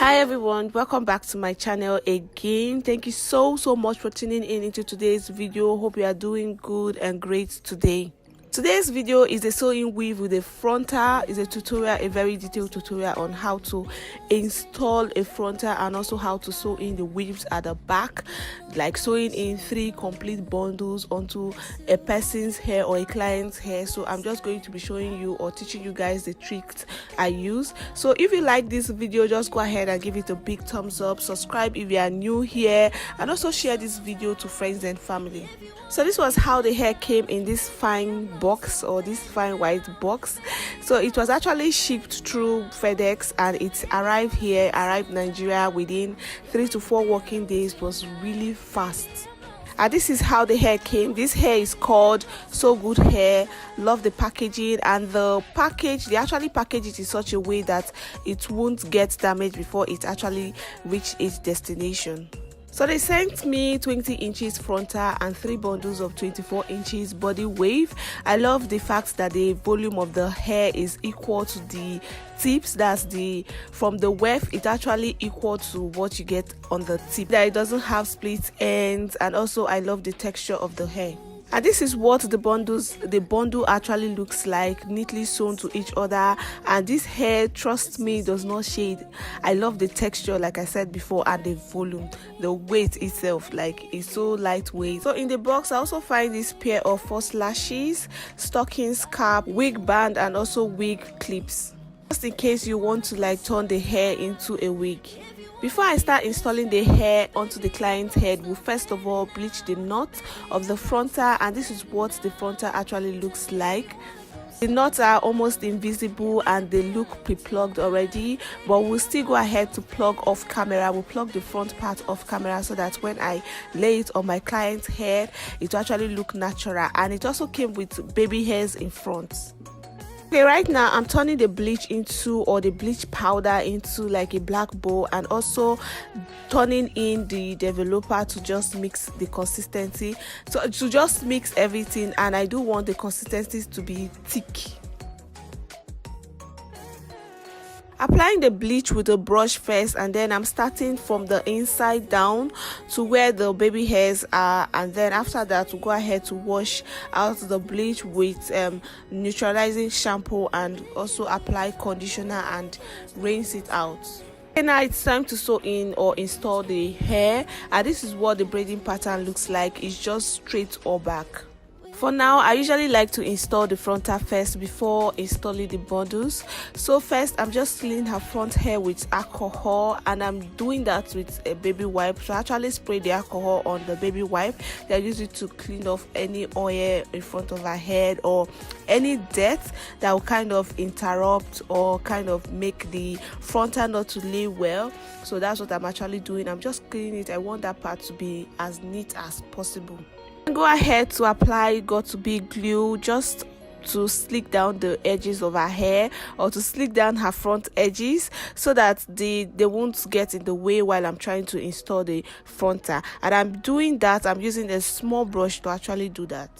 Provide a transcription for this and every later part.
Hi everyone, welcome back to my channel again. Thank you so much for tuning in into today's video. Hope you are doing good and great today. Today's video is a sewing weave with a frontal. Is a tutorial, a very detailed tutorial on how to install a frontal and also how to sew in the weaves at the back, like sewing in 3 complete bundles onto a person's hair or a client's hair. So I'm just going to be showing you or teaching you guys the tricks I use. So if you like this video, just go ahead and give it a big thumbs up, subscribe if you are new here, and also share this video to friends and family. So this was how the hair came in this fine box, or this fine white box. So it was actually shipped through FedEx and it arrived Nigeria within 3 to 4 working days. It was really fast. And this is how the hair came. This hair is called SoGoodHair. Love the packaging, and the package, they actually package it in such a way that it won't get damaged before it actually reach its destination. So they sent me 20 inches frontal and 3 bundles of 24 inches body wave. I love the fact that the volume of the hair is equal to the tips. That's from the weft, it actually equal to what you get on the tip. That it doesn't have split ends, and also I love the texture of the hair. And this is what the bundle actually looks like, neatly sewn to each other. And this hair, trust me, does not shade. I love the texture, like I said before, and the volume, the weight itself, like it's so lightweight. So in the box I also find this pair of false lashes, stockings, cap, wig band, and also wig clips, just in case you want to like turn the hair into a wig. Before I start installing the hair onto the client's head, we'll first of all bleach the knot of the frontal, and this is what the frontal actually looks like. The knots are almost invisible and they look pre-plugged already, but we'll still go ahead to plug off camera. We'll plug the front part off camera so that when I lay it on my client's head, it will actually look natural. And it also came with baby hairs in front. Okay, right now I'm turning the bleach the bleach powder into like a black bowl, and also turning in the developer to just mix the consistency, so to just mix everything. And I do want the consistency to be thick. Applying the bleach with a brush first, and then I'm starting from the inside down to where the baby hairs are, and then after that we'll go ahead to wash out the bleach with neutralizing shampoo, and also apply conditioner and rinse it out. And now it's time to sew in or install the hair, and this is what the braiding pattern looks like. It's just straight or back. For now, I usually like to install the frontal first before installing the bundles. So first, I'm just cleaning her front hair with alcohol, and I'm doing that with a baby wipe. So I actually spray the alcohol on the baby wipe. I use it to clean off any oil in front of her head or any dirt that will kind of interrupt or kind of make the frontal not to lay well. So that's what I'm actually doing. I'm just cleaning it. I want that part to be as neat as possible. Go ahead to apply got-to-be glue just to slick down the edges of her hair, or to slick down her front edges, so that they won't get in the way while I'm trying to install the frontal. And I'm doing that, I'm using a small brush to actually do that.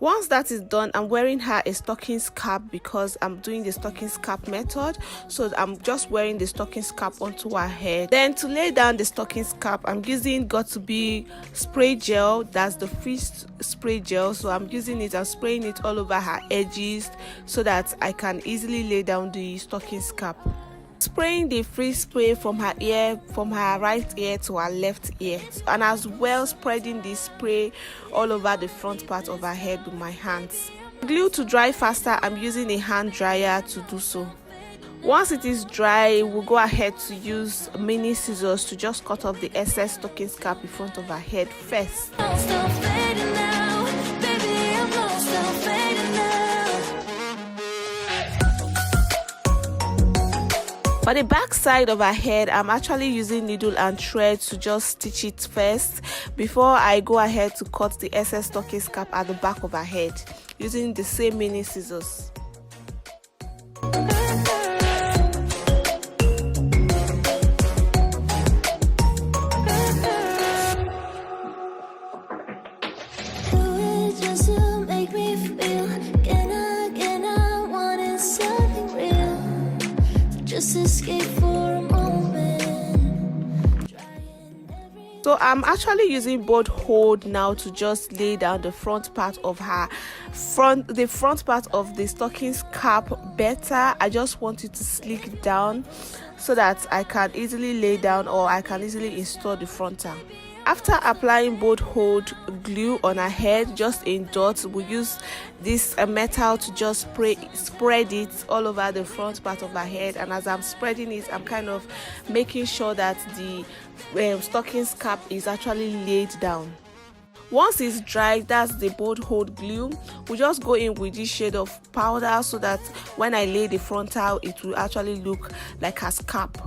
Once that is done, I'm wearing her a stockings cap because I'm doing the stockings cap method. So I'm just wearing the stockings cap onto her head. Then to lay down the stockings cap, I'm using got-to-be spray gel. That's the free spray gel. So I'm using it and spraying it all over her edges so that I can easily lay down the stockings cap. Spraying the free spray from her right ear to her left ear, and as well spreading the spray all over the front part of her head with my hands. Glue to dry faster, I'm using a hand dryer to do so. Once it is dry, we'll go ahead to use mini scissors to just cut off the excess stockings cap in front of her head first. For the back side of her head, I'm actually using needle and thread to just stitch it first before I go ahead to cut the excess stockings cap at the back of her head using the same mini scissors. Just escape for a moment. So I'm actually using both hold now to just lay down the front part of the front part of the stocking's cap better. I just want it to slick down so that I can easily lay down, or I can easily install the frontal. After applying both hold glue on her head just in dots, we use this metal to just spread it all over the front part of her head. And as I'm spreading it, I'm kind of making sure that the stocking's cap is actually laid down. Once it's dry, that's the both hold glue, we just go in with this shade of powder so that when I lay the frontal, it will actually look like a scalp.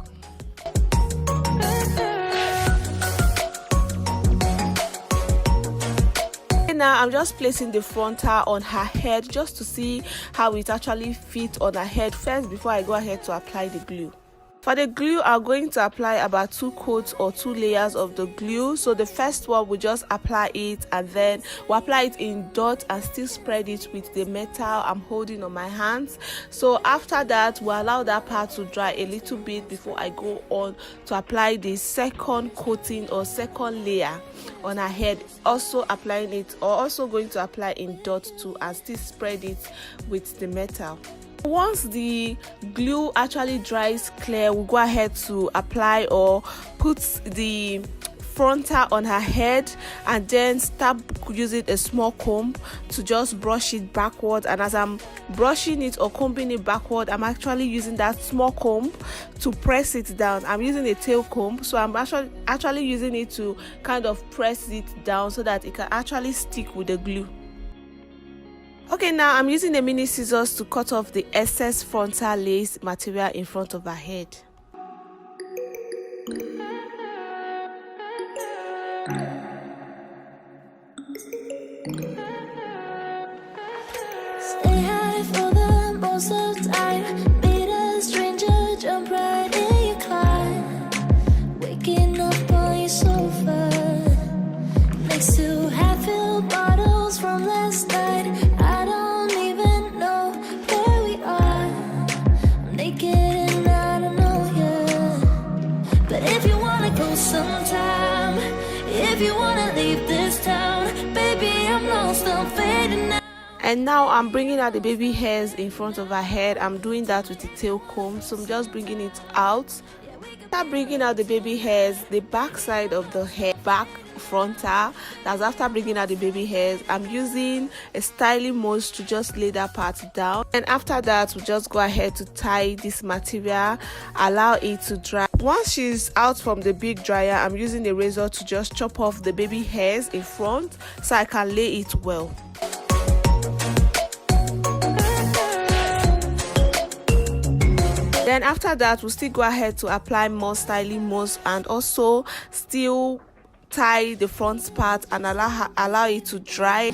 Now I'm just placing the frontal on her head just to see how it actually fits on her head first before I go ahead to apply the glue. For the glue, I'm going to apply about 2 coats or 2 layers of the glue. So the first one, we just apply it, and then we apply it in dots and still spread it with the metal I'm holding on my hands. So after that, we allow that part to dry a little bit before I go on to apply the second coating or second layer on her head, also applying it, or also going to apply in dots too, and still spread it with the metal. Once the glue actually dries clear, we'll go ahead to apply or put the frontal on her head, and then start using a small comb to just brush it backward. And as I'm brushing it or combing it backward, I'm actually using that small comb to press it down. I'm using a tail comb, so I'm actually using it to kind of press it down so that it can actually stick with the glue. Okay, now I'm using the mini scissors to cut off the excess frontal lace material in front of her head. Stay high for the most of the time. Meet a stranger, jump right in your car. Waking up on your sofa next to half-filled bottles from last night. I don't even know where we are. I'm naked and I don't know you. But if you wanna go sometime, if you wanna leave this town, baby, I'm lost, I'm fading now. And now I'm bringing out the baby hairs in front of her head. I'm doing that with the tail comb, so I'm just bringing it out. After bringing out the baby hairs, the back side of the hair, back frontal, that's after bringing out the baby hairs, I'm using a styling mousse to just lay that part down. And after that, we just go ahead to tie this material, allow it to dry. Once she's out from the big dryer, I'm using a razor to just chop off the baby hairs in front so I can lay it well. Then after that, we'll still go ahead to apply more styling mousse and also still tie the front part and allow it to dry.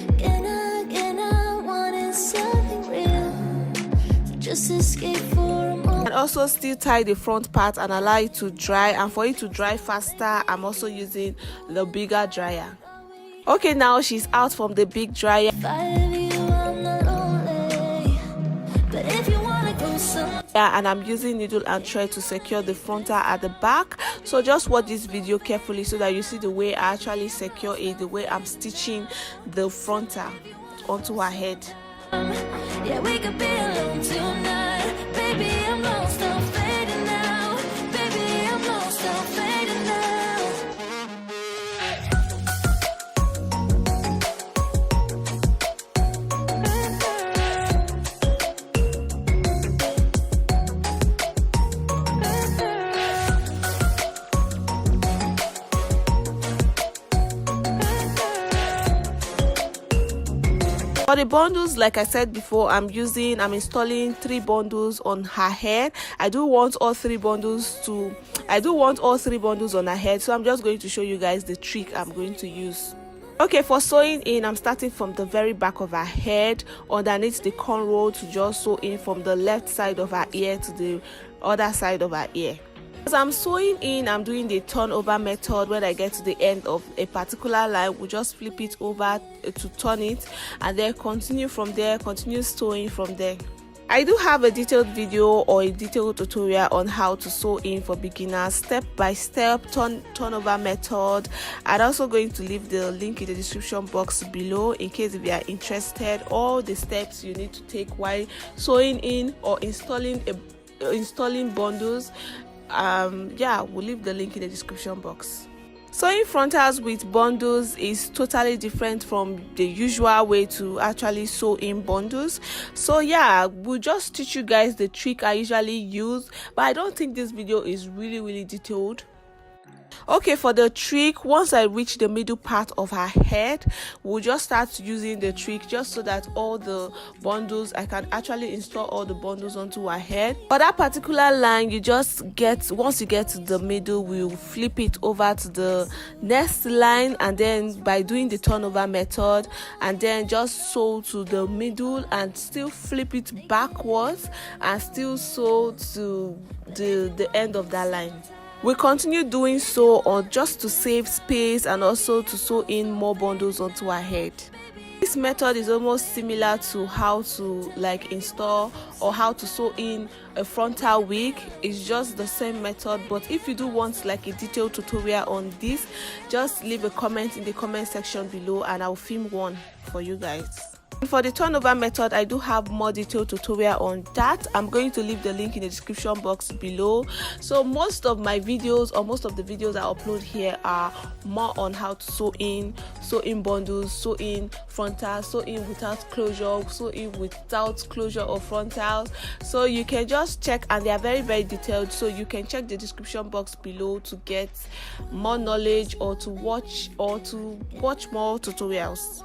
Just escape for a moment. And also still tie the front part and allow it to dry. And for it to dry faster, I'm also using the bigger dryer. Okay, now she's out from the big dryer. And I'm using needle and thread to secure the frontal at the back. So just watch this video carefully so that you see the way I actually secure it, the way I'm stitching the frontal onto her head. Yeah, we could be alone tonight. Baby, I'm lost, I'm fading now. Baby, I'm lost, I'm fading now. For the bundles, like I said before, I'm installing 3 bundles on her head. I do want all 3 bundles on her head, so I'm just going to show you guys the trick I'm going to use. Okay, for sewing in, I'm starting from the very back of her head underneath the cornrow to just sew in from the left side of her ear to the other side of her ear. As I'm sewing in, I'm doing the turn over method. When I get to the end of a particular line, we just flip it over to turn it, and then continue from there, continue sewing from there. I do have a detailed video or a detailed tutorial on how to sew in for beginners, step by step turnover method. I'm also going to leave the link in the description box below in case if you are interested, all the steps you need to take while sewing in or installing bundles. Yeah, we'll leave the link in the description box. Sewing frontals with bundles is totally different from the usual way to actually sew in bundles. So yeah, we'll just teach you guys the trick I usually use, but I don't think this video is really detailed. Okay, for the trick, once I reach the middle part of her head, we'll just start using the trick just so that all the bundles, I can actually install all the bundles onto her head. For that particular line, you just get, once you get to the middle, we'll flip it over to the next line, and then by doing the turnover method, and then just sew to the middle and still flip it backwards and still sew to the end of that line. We continue doing so on just to save space and also to sew in more bundles onto our head. This method is almost similar to how to install or how to sew in a frontal wig. It's just the same method, but if you do want a detailed tutorial on this, just leave a comment in the comment section below and I'll film one for you guys. For the turnover method, I do have more detailed tutorial on that. I'm going to leave the link in the description box below. So most of my videos, or most of the videos I upload here, are more on how to sew in bundles, sew in frontals, sew in without closure, sew in without closure of frontals. So you can just check, and they are very detailed, so you can check the description box below to get more knowledge or to watch more tutorials.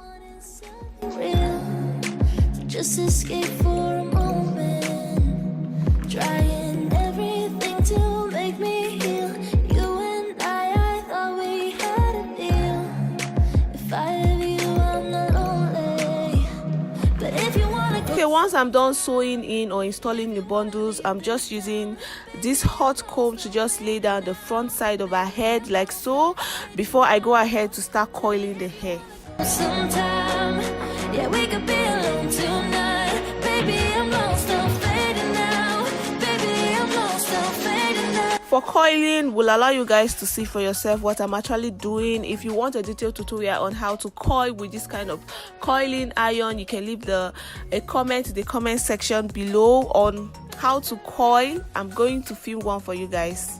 Just escape for a moment, trying everything to make me heal. You and I thought we had a deal. If I have you, I'm not lonely. But if you wanna go. Okay, once I'm done sewing in or installing the bundles, I'm just using this hot comb to just lay down the front side of her head like so before I go ahead to start coiling the hair. Sometime, yeah, we could be alone tonight. Baby, I'm lost, I'm fading now. Baby, I'm lost, I'm fading now. For coiling, will allow you guys to see for yourself what I'm actually doing. If you want a detailed tutorial on how to coil with this kind of coiling iron, you can leave a comment in the comment section below on how to coil. I'm going to film one for you guys.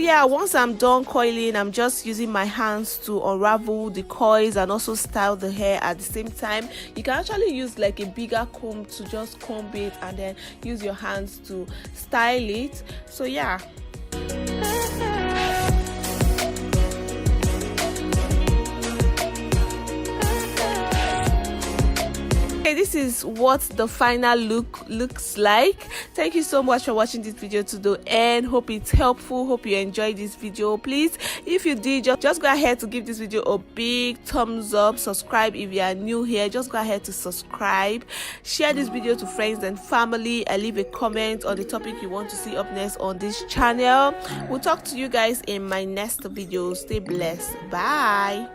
Yeah, once I'm done coiling, I'm just using my hands to unravel the coils and also style the hair at the same time. You can actually use a bigger comb to just comb it and then use your hands to style it. So yeah. This is what the final look looks like. Thank you so much for watching this video to the end. Hope it's helpful. Hope you enjoyed this video. Please, if you did, just go ahead to give this video a big thumbs up. Subscribe if you are new here. Just go ahead to subscribe. Share this video to friends and family, and leave a comment on the topic you want to see up next on this channel. We'll talk to you guys in my next video. Stay blessed. Bye.